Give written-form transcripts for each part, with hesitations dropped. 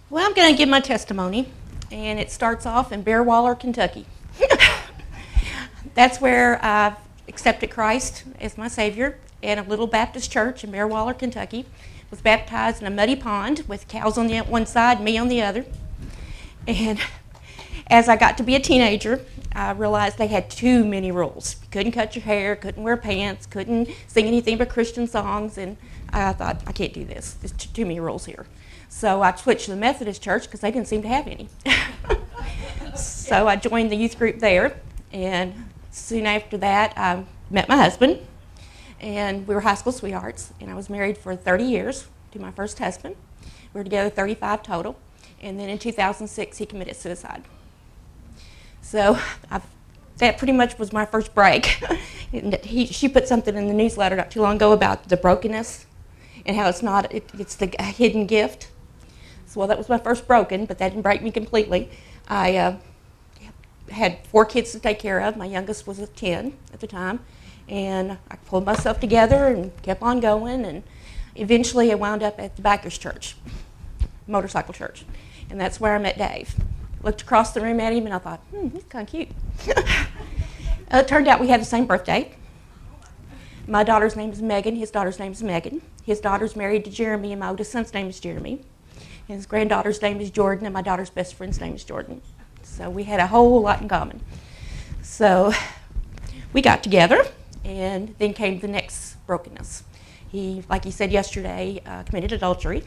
Well, I'm going to give my testimony, and it starts off in Bearwaller, Kentucky. That's where I accepted Christ as my Savior in a little Baptist church in Bearwaller, Kentucky. Was baptized in a muddy pond with cows on the one side, me on the other. And as I got to be a teenager, I realized they had too many rules. You couldn't cut your hair, couldn't wear pants, couldn't sing anything but Christian songs, and I thought, I can't do this. There's too many rules here. So I switched to the Methodist church because they didn't seem to have any. So I joined the youth group there, and soon after that I met my husband, and we were high school sweethearts, and I was married for 30 years to my first husband. We were together 35 total, and then in 2006 he committed suicide. So that pretty much was my first break. She put something in the newsletter not too long ago about the brokenness and how it's the hidden gift. So, well, that was my first broken, but that didn't break me completely. I had 4 kids to take care of. My youngest was 10 at the time, and I pulled myself together and kept on going, and eventually I wound up at the Bikers Church, motorcycle church, and that's where I met Dave. Looked across the room at him, and I thought, he's kind of cute. It turned out we had the same birthday. My daughter's name is Megan. His daughter's name is Megan. His daughter's married to Jeremy, and my oldest son's name is Jeremy. His granddaughter's name is Jordan, and my daughter's best friend's name is Jordan. So we had a whole lot in common. So we got together, and then came the next brokenness. He, like he said yesterday, committed adultery.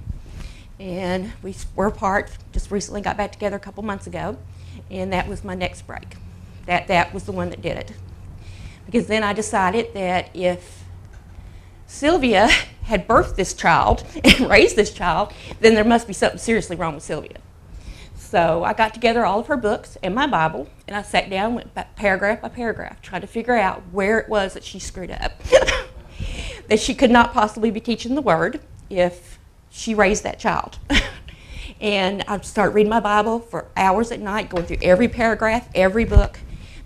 And we were apart, just recently got back together a couple months ago, and that was my next break. That was the one that did it. Because then I decided that if Sylvia had birthed this child and raised this child, then there must be something seriously wrong with Sylvia. So I got together all of her books and my Bible, and I sat down, went paragraph by paragraph, trying to figure out where it was that she screwed up. That she could not possibly be teaching the Word if she raised that child. And I'd start reading my Bible for hours at night, going through every paragraph, every book.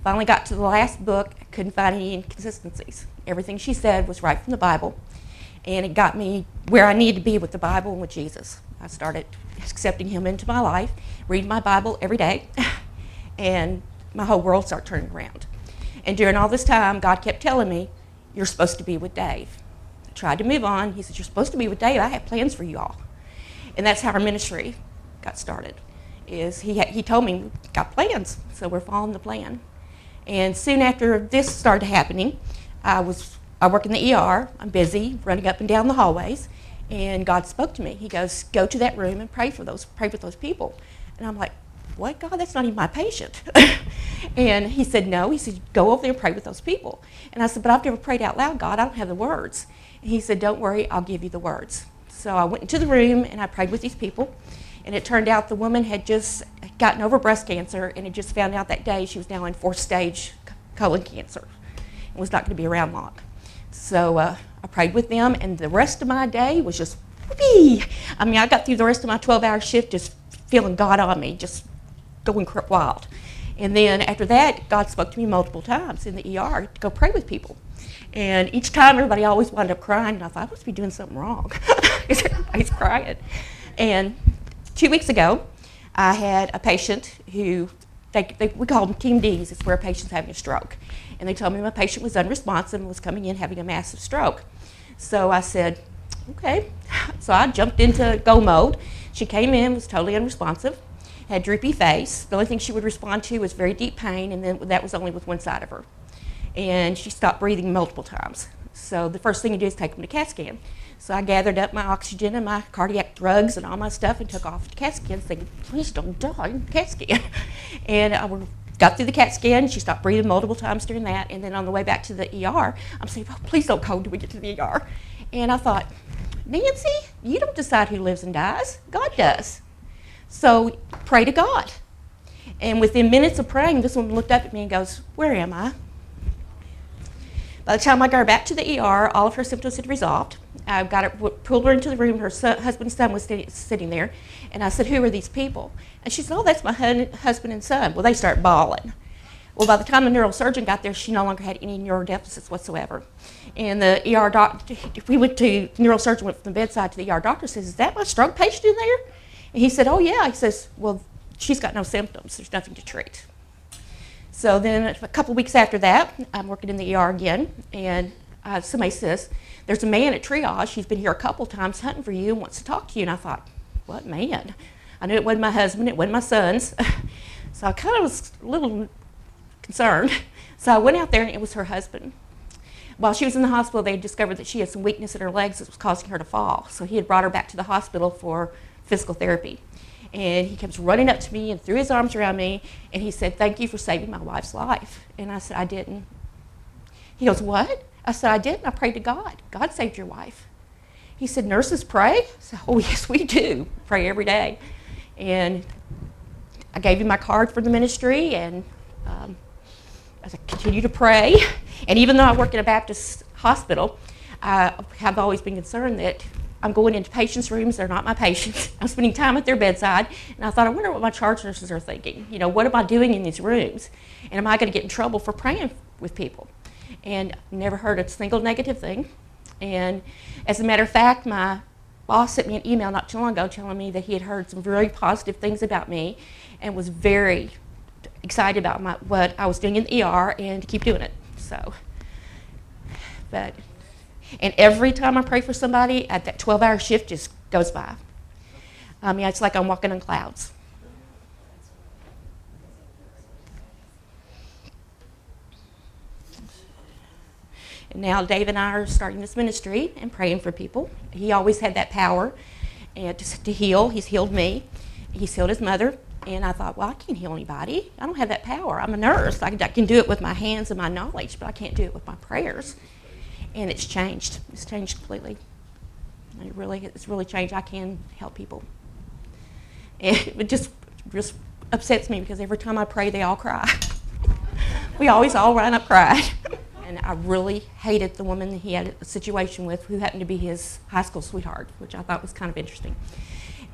Finally got to the last book, I couldn't find any inconsistencies. Everything she said was right from the Bible, and it got me where I needed to be with the Bible and with Jesus. I started accepting him into my life, reading my Bible every day, and my whole world started turning around. And during all this time, God kept telling me, you're supposed to be with Dave. Tried to move on. He said, you're supposed to be with Dave. I have plans for you all. And that's how our ministry got started. He told me, got plans, so we're following the plan. And soon after this started happening, I work in the ER. I'm busy running up and down the hallways, and God spoke to me. He goes, go to that room and pray with those people. And I'm like, what, God? That's not even my patient. And he said, no. He said, go over there and pray with those people. And I said, but I've never prayed out loud, God. I don't have the words. And he said, don't worry, I'll give you the words. So I went into the room and I prayed with these people. And it turned out the woman had just gotten over breast cancer, and had just found out that day she was now in 4th stage colon cancer and was not going to be around long. So I prayed with them, and the rest of my day was just whoopee. I mean, I got through the rest of my 12-hour shift just feeling God on me, just going wild. And then after that, God spoke to me multiple times in the ER to go pray with people. And each time, everybody always wound up crying, and I thought, I must be doing something wrong, because everybody's crying. And 2 weeks ago, I had a patient who, we call them Team Ds. It's where a patient's having a stroke. And they told me my patient was unresponsive and was coming in having a massive stroke. So I said, okay. So I jumped into go mode. She came in, was totally unresponsive, had droopy face. The only thing she would respond to was very deep pain, and then that was only with one side of her. And she stopped breathing multiple times. So the first thing you do is take them to CAT scan. So I gathered up my oxygen and my cardiac drugs and all my stuff and took off to CAT scan, thinking, please don't die, CAT scan. And I got through the CAT scan. She stopped breathing multiple times during that. And then on the way back to the ER, I'm saying, oh, please don't go till we get to the ER. And I thought, Nancy, you don't decide who lives and dies. God does. So pray to God. And within minutes of praying, this woman looked up at me and goes, where am I? By the time I got her back to the ER, all of her symptoms had resolved. I got her, pulled her into the room. Her husband's son was sitting there. And I said, who are these people? And she said, oh, that's my husband and son. Well, they start bawling. Well, by the time the neurosurgeon got there, she no longer had any neurodeficits whatsoever. And the ER doctor, we went to, neurosurgeon went from the bedside to the ER doctor, says, is that my stroke patient in there? And he said, oh, yeah. He says, well, she's got no symptoms. There's nothing to treat. So then a couple weeks after that, I'm working in the ER again, and somebody says, there's a man at triage. He's been here a couple times hunting for you and wants to talk to you. And I thought, what man? I knew it wasn't my husband. It wasn't my sons. So I kind of was a little concerned. So I went out there, and it was her husband. While she was in the hospital, they discovered that she had some weakness in her legs that was causing her to fall. So he had brought her back to the hospital for physical therapy. And he comes running up to me and threw his arms around me, and he said, thank you for saving my wife's life. And I said, I didn't. He goes, what? I said, I didn't. I prayed to God. God saved your wife. He said, nurses pray? I said, oh, yes, we do. Pray every day. And I gave him my card for the ministry, and I continue to pray. And even though I work in a Baptist hospital, I have always been concerned that I'm going into patients' rooms. They're not my patients. I'm spending time at their bedside. And I thought, I wonder what my charge nurses are thinking. You know, what am I doing in these rooms? And am I going to get in trouble for praying with people? And I've never heard a single negative thing. And as a matter of fact, my boss sent me an email not too long ago telling me that he had heard some very positive things about me and was very excited about what I was doing in the ER and to keep doing it. So, and every time I pray for somebody, that 12-hour shift just goes by. I mean, it's like I'm walking on clouds. And now Dave and I are starting this ministry and praying for people. He always had that power and to heal. He's healed me. He's healed his mother. And I thought, well, I can't heal anybody. I don't have that power. I'm a nurse. I can do it with my hands and my knowledge, but I can't do it with my prayers. And it's changed. It's changed completely. It's really changed. I can help people. And it just upsets me because every time I pray, they all cry. We always all run up crying. And I really hated the woman that he had a situation with who happened to be his high school sweetheart, which I thought was kind of interesting.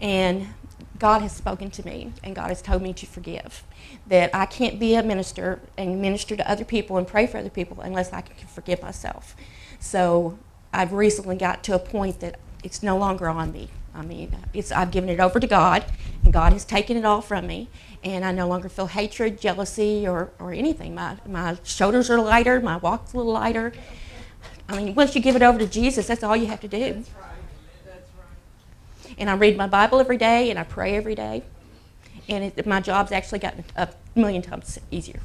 And God has spoken to me, and God has told me to forgive. That I can't be a minister and minister to other people and pray for other people unless I can forgive myself. So I've recently got to a point that it's no longer on me. I mean, I've given it over to God, and God has taken it all from me, and I no longer feel hatred, jealousy, or anything. My shoulders are lighter, my walk's a little lighter. I mean, once you give it over to Jesus, that's all you have to do. That's right. And I read my Bible every day, and I pray every day, and my job's actually gotten a million times easier.